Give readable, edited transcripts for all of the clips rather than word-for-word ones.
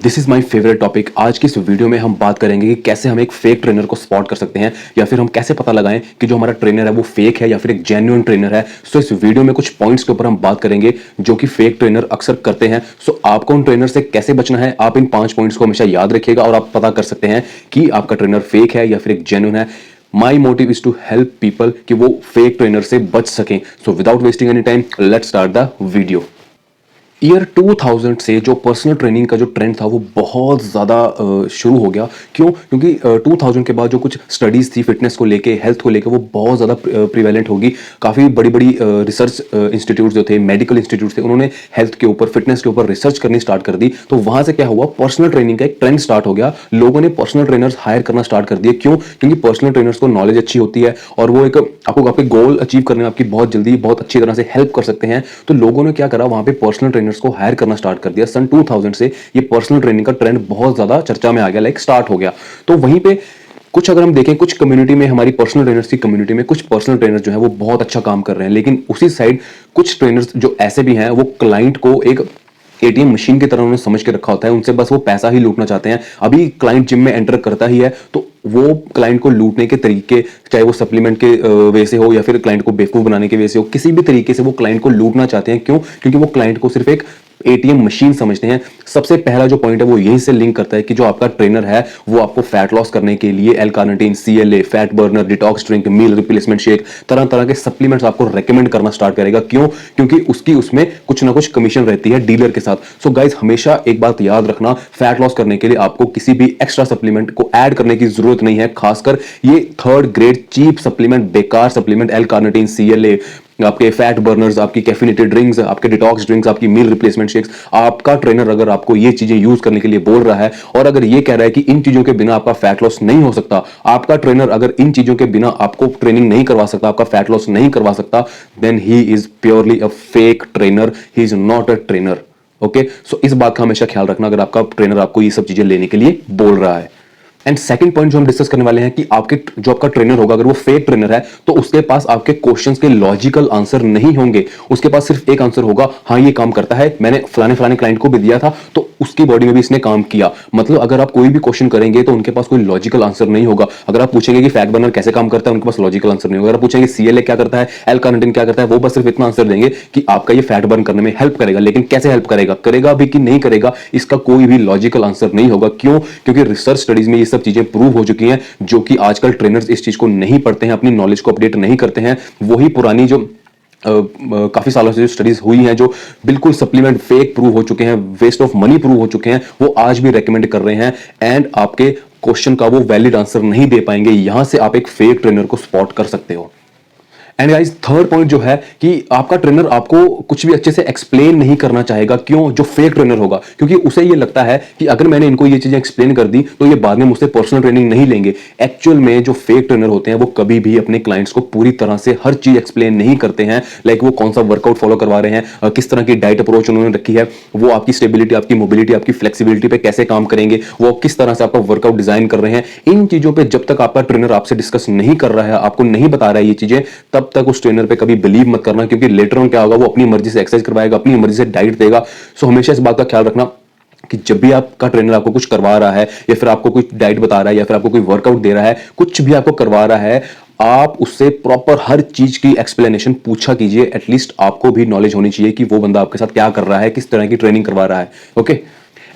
This is my favourite topic. आज की इस वीडियो में हम बात करेंगे कि कैसे हम एक फेक ट्रेनर को स्पॉट कर सकते हैं या फिर हम कैसे पता लगाएं कि जो हमारा ट्रेनर है वो फेक है या फिर एक जेन्युइन ट्रेनर है। सो इस वीडियो में कुछ पॉइंट्स के ऊपर हम बात करेंगे जो कि फेक ट्रेनर अक्सर करते हैं। सो आपको उन ट्रेनर से कैसे बचना है, आप इन 5 पॉइंट्स को हमेशा याद रखिएगा और आप पता कर सकते हैं कि आपका ट्रेनर फेक है या फिर एक जेन्युइन है। My motive is to help people कि वो फेक ट्रेनर से बच सकें। So without wasting any time let's start the video. Year 2000 से जो पर्सनल ट्रेनिंग का जो ट्रेंड था वो बहुत ज़्यादा शुरू हो गया। क्यों? क्योंकि 2000 के बाद जो कुछ स्टडीज़ थी फिटनेस को लेके, हेल्थ को लेके, वो बहुत ज़्यादा प्रिवेलेंट होगी। काफ़ी बड़ी बड़ी रिसर्च इंस्टीट्यूट जो थे, मेडिकल इंस्टीट्यूट थे, उन्होंने हेल्थ के ऊपर, फिटनेस के ऊपर रिसर्च करनी स्टार्ट कर दी। तो वहाँ से क्या हुआ, पर्सनल ट्रेनिंग का एक ट्रेंड स्टार्ट हो गया। लोगों ने पर्सनल ट्रेनर्स हायर करना स्टार्ट कर दिए। क्यों? क्योंकि पर्सनल ट्रेनर्स को नॉलेज अच्छी होती है और वो एक आपको आपके गोल अचीव करने में आपकी बहुत जल्दी, बहुत अच्छी तरह से हेल्प कर सकते हैं। तो लोगों ने क्या करा, वहाँ पे पर्सनल ट्रेनर्स को हायर करना स्टार्ट कर दिया। सन 2000 से ये पर्सनल ट्रेनिंग का ट्रेंड बहुत ज्यादा चर्चा में आ गया, लाइक स्टार्ट हो गया। तो वहीं पे कुछ अगर हम देखें, कुछ कम्युनिटी में, हमारी पर्सनल ट्रेनर्स की कम्युनिटी में कुछ पर्सनल ट्रेनर्स जो है वो बहुत अच्छा काम कर रहे हैं, लेकिन उसी साइड कुछ ट्रेनर्स जो ऐसे भी हैं वो क्लाइंट को एक एटीएम मशीन की तरह उन्होंने समझ के रखा होता है। उनसे बस वो पैसा ही लूटना चाहते हैं। अभी क्लाइंट जिम में एंटर करता ही है तो वो क्लाइंट को लूटने के तरीके, चाहे वो सप्लीमेंट के वे से हो या फिर क्लाइंट को बेवकूफ बनाने के वे से हो, किसी भी तरीके से वो क्लाइंट को लूटना चाहते हैं। क्यों? क्योंकि वो क्लाइंट को सिर्फ एक एटीएम मशीन समझते हैं। सबसे पहला जो पॉइंट है वो यहीं से लिंक करता है कि जो आपका ट्रेनर है वो आपको फैट लॉस करने के लिए L carnitine, CLA, fat burner, detox drink, meal replacement shake, तरह तरह के सप्लीमेंट्स आपको रेकमेंड करना स्टार्ट करेगा। क्यों? क्योंकि उसकी उसमें कुछ ना कुछ कमीशन रहती है डीलर के साथ। सो गाइस, हमेशा एक बात याद रखना, फैट लॉस करने के लिए आपको किसी भी एक्स्ट्रा सप्लीमेंट को ऐड करने की जरूरत नहीं है। खासकर ये थर्ड ग्रेड चीप सप्लीमेंट, बेकार सप्लीमेंट, एल कार्निटीन, सीएलए, आपके फैट बर्नर्स, आपकी कैफिनेटेड ड्रिंक्स, आपके डिटॉक्स ड्रिंक्स, आपकी मील रिप्लेसमेंट शेक्स, आपका ट्रेनर अगर आपको ये चीजें यूज करने के लिए बोल रहा है और अगर ये कह रहा है कि इन चीजों के बिना आपका फैट लॉस नहीं हो सकता, आपका ट्रेनर अगर इन चीजों के बिना आपको ट्रेनिंग नहीं करवा सकता, आपका फैट लॉस नहीं करवा सकता, then he is purely a fake trainer, he is not a trainer. Okay, so इस बात का हमेशा ख्याल रखना अगर आपका ट्रेनर आपको ये सब चीजें लेने के लिए बोल रहा है। एंड सेकंड पॉइंट जो हम डिस्कस करने वाले हैं कि आपके जो आपका ट्रेनर होगा, अगर वो फेक ट्रेनर है तो उसके पास आपके क्वेश्चंस के लॉजिकल आंसर नहीं होंगे। उसके पास सिर्फ एक आंसर होगा, हाँ ये काम करता है, मैंने फलाने फलाने क्लाइंट को भी दिया था तो उसकी बॉडी में भी इसने काम किया। मतलब अगर आप कोई भी क्वेश्चन करेंगे तो उनके पास कोई लॉजिकल आंसर नहीं होगा। अगर आप पूछेंगे कि फैट बर्नर कैसे काम करता है, उनके पास लॉजिकल आंसर नहीं होगा। अगर आप पूछेंगे सीएलए क्या करता है, एल कार्निटीन क्या करता है, वो बस सिर्फ इतना आंसर देंगे कि आपका ये फैट बर्न करने में हेल्प करेगा, लेकिन कैसे हेल्प करेगा, करेगा भी कि नहीं करेगा, इसका कोई भी लॉजिकल आंसर नहीं होगा। क्यों? क्योंकि रिसर्च स्टडीज में ये सब चीजें प्रूव हो चुकी हैं, जो कि आजकल ट्रेनर्स इस चीज को नहीं पढ़ते हैं, अपनी नॉलेज को अपडेट नहीं करते हैं। वही पुरानी जो काफी सालों से जो स्टडीज हुई हैं, जो बिल्कुल सप्लीमेंट फेक प्रूव हो चुके हैं, वेस्ट ऑफ मनी प्रूव हो चुके हैं, वो आज भी रेकमेंड कर रहे हैं एंड आपके क्वेश्चन का वो वैलिड आंसर नहीं दे पाएंगे। यहां से आप एक फेक ट्रेनर को स्पॉट कर सकते हो। एंड गाइस, थर्ड पॉइंट जो है कि आपका ट्रेनर आपको कुछ भी अच्छे से एक्सप्लेन नहीं करना चाहेगा। क्यों? जो फेक ट्रेनर होगा, क्योंकि उसे ये लगता है कि अगर मैंने इनको ये चीजें एक्सप्लेन कर दी तो ये बाद में मुझसे पर्सनल ट्रेनिंग नहीं लेंगे। एक्चुअल में जो फेक ट्रेनर होते हैं वो कभी भी अपने क्लाइंट्स को पूरी तरह से हर चीज एक्सप्लेन नहीं करते हैं। लाइक वो कौन सा वर्कआउट फॉलो करवा रहे हैं, किस तरह की डाइट अप्रोच उन्होंने रखी है, वो आपकी स्टेबिलिटी, आपकी मोबिलिटी, आपकी फ्लेक्सिबिलिटी पे कैसे काम करेंगे, वो किस तरह से आपका वर्कआउट डिजाइन कर रहे हैं, इन चीजों पे जब तक आपका ट्रेनर आपसे डिस्कस नहीं कर रहा है, आपको नहीं बता रहा है ये चीजें, तब तक उस ट्रेनर पे कभी बिलीव मत करना। क्योंकि लेटर ऑन क्या होगा, वो अपनी मर्जी से एक्सरसाइज करवाएगा, अपनी मर्जी से डाइट देगा। सो हमेशा इस बात का ख्याल रखना कि जब भी आपका ट्रेनर आपको कुछ करवा रहा है या फिर आपको कुछ डाइट बता रहा है या फिर आपको कोई वर्कआउट दे रहा है, कुछ भी आपको करवा रहा है, आप उससे प्रॉपर हर चीज की एक्सप्लेनेशन पूछा कीजिए। एटलीस्ट आपको भी नॉलेज होनी चाहिए कि वो बंदा आपके साथ क्या कर रहा है, किस तरह की ट्रेनिंग करवा रहा है। ओके।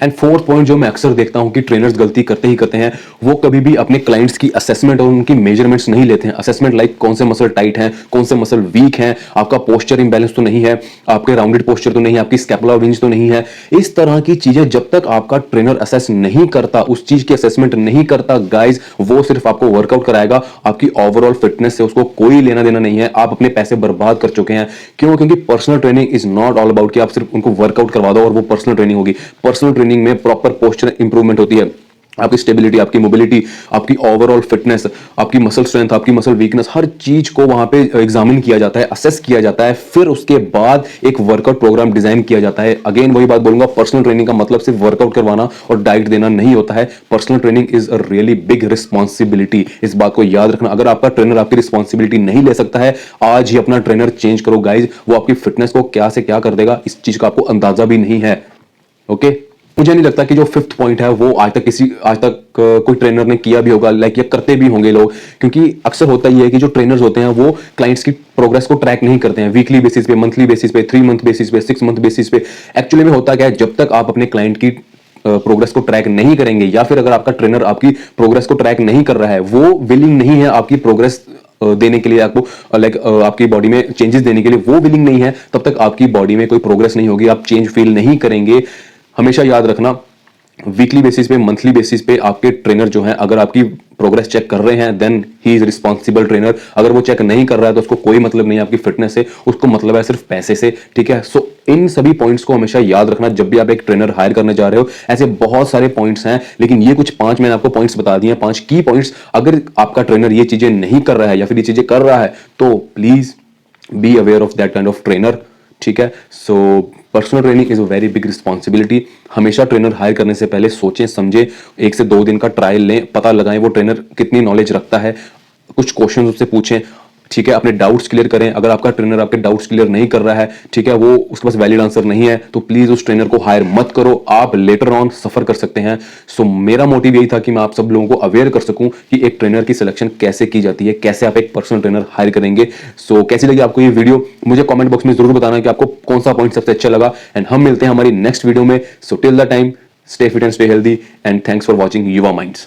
एंड फोर्थ पॉइंट जो मैं अक्सर देखता हूं कि ट्रेनर्स गलती करते ही करते हैं, वो कभी भी अपने क्लाइंट्स की असेसमेंट और उनकी मेजरमेंट्स नहीं लेते हैं। असेसमेंट लाइक कौन से मसल टाइट हैं, कौन से मसल वीक हैं, आपका पोस्चर इंबैलेंस तो नहीं है, आपके राउंडेड पोस्चर तो नहीं है, आपकी स्कैपुला विंज तो नहीं है। इस तरह की चीजें जब तक आपका ट्रेनर असेस नहीं करता, उस चीज की असेसमेंट नहीं करता गाइज, वो सिर्फ आपको वर्कआउट कराएगा, आपकी ओवरऑल फिटनेस से उसको कोई लेना देना नहीं है। आप अपने पैसे बर्बाद कर चुके हैं। क्यों? क्योंकि personal training is not all about कि आप सिर्फ उनको वर्कआउट करवा दो और वो पर्सनल ट्रेनिंग होगी। पर्सनल ट्रेनिंग में प्रॉपर पोस्चर इंप्रूवमेंट होती है, आपकी स्टेबिलिटी, आपकी मोबिलिटी, आपकी ओवरऑल फिटनेस, आपकी मसल स्ट्रेंथ, आपकी मसल वीकनेस, हर चीज को वहां पे एग्जामिन किया जाता है, असेस किया जाता है। फिर उसके बाद एक वर्कआउट प्रोग्राम डिजाइन किया जाता है। अगेन वही बात बोलूंगा, पर्सनल ट्रेनिंग का मतलब सिर्फ वर्कआउट करवाना और डाइट देना नहीं होता है। Personal training is a really big responsibility. इस बात को याद रखना। अगर आपका ट्रेनर आपकी रिस्पॉन्सिबिलिटी नहीं ले सकता है, आज ही अपना ट्रेनर चेंज करो गाइज। वो आपकी फिटनेस को क्या से क्या कर देगा, इस चीज का आपको अंदाजा भी नहीं है। ओके। मुझे नहीं लगता कि जो फिफ्थ पॉइंट है वो आज तक कोई ट्रेनर ने किया भी होगा, लाइक ये करते भी होंगे लोग, क्योंकि अक्सर होता ही है कि जो ट्रेनर्स होते हैं वो क्लाइंट्स की प्रोग्रेस को ट्रैक नहीं करते हैं वीकली बेसिस पे, मंथली बेसिस पे, 3 मंथ बेसिस पे, 6 मंथ बेसिस पे। एक्चुअली में होता क्या है, जब तक आप अपने क्लाइंट की प्रोग्रेस को ट्रैक नहीं करेंगे, या फिर अगर आपका ट्रेनर आपकी प्रोग्रेस को ट्रैक नहीं कर रहा है, वो विलिंग नहीं है आपकी प्रोग्रेस देने के लिए, आपको लाइक आपकी बॉडी में चेंजेस देने के लिए वो विलिंग नहीं है, तब तक आपकी बॉडी में कोई प्रोग्रेस नहीं होगी, आप चेंज फील नहीं करेंगे। हमेशा याद रखना, वीकली बेसिस पे, मंथली बेसिस पे आपके ट्रेनर जो है, अगर आपकी प्रोग्रेस चेक कर रहे हैं then he is responsible trainer. अगर वो चेक नहीं कर रहा है तो उसको कोई मतलब नहीं है आपकी फिटनेस से, उसको मतलब है सिर्फ पैसे से, ठीक है। सो इन सभी पॉइंट्स को हमेशा याद रखना जब भी आप एक ट्रेनर हायर करने जा रहे हो। ऐसे बहुत सारे पॉइंट्स हैं, लेकिन ये कुछ 5 मैंने आपको पॉइंट्स बता दिए हैं, 5 की पॉइंट्स। अगर आपका ट्रेनर ये चीजें नहीं कर रहा है या फिर ये चीजें कर रहा है तो please be aware of that kind of trainer, ठीक है। So personal training is a very big responsibility. हमेशा ट्रेनर हायर करने से पहले सोचें समझें, 1 से 2 दिन का ट्रायल लें, पता लगाएं वो ट्रेनर कितनी नॉलेज रखता है, कुछ क्वेश्चन उससे पूछें, ठीक है। अपने डाउट्स क्लियर करें। अगर आपका ट्रेनर आपके डाउट्स क्लियर नहीं कर रहा है, ठीक है, वो उसके पास वैलिड आंसर नहीं है, तो प्लीज उस ट्रेनर को हायर मत करो, आप लेटर ऑन सफर कर सकते हैं। सो मेरा मोटिव यही था कि मैं आप सब लोगों को अवेयर कर सकूं कि एक ट्रेनर की सिलेक्शन कैसे की जाती है, कैसे आप एक पर्सनल ट्रेनर हायर करेंगे। सो कैसी लगी आपको ये वीडियो, मुझे कमेंट बॉक्स में जरूर बताना कि आपको कौन सा पॉइंट सबसे अच्छा लगा, एंड हम मिलते हैं हमारी नेक्स्ट वीडियो में। So till the time, stay fit and stay healthy, and thanks for watching युवा माइंड्स।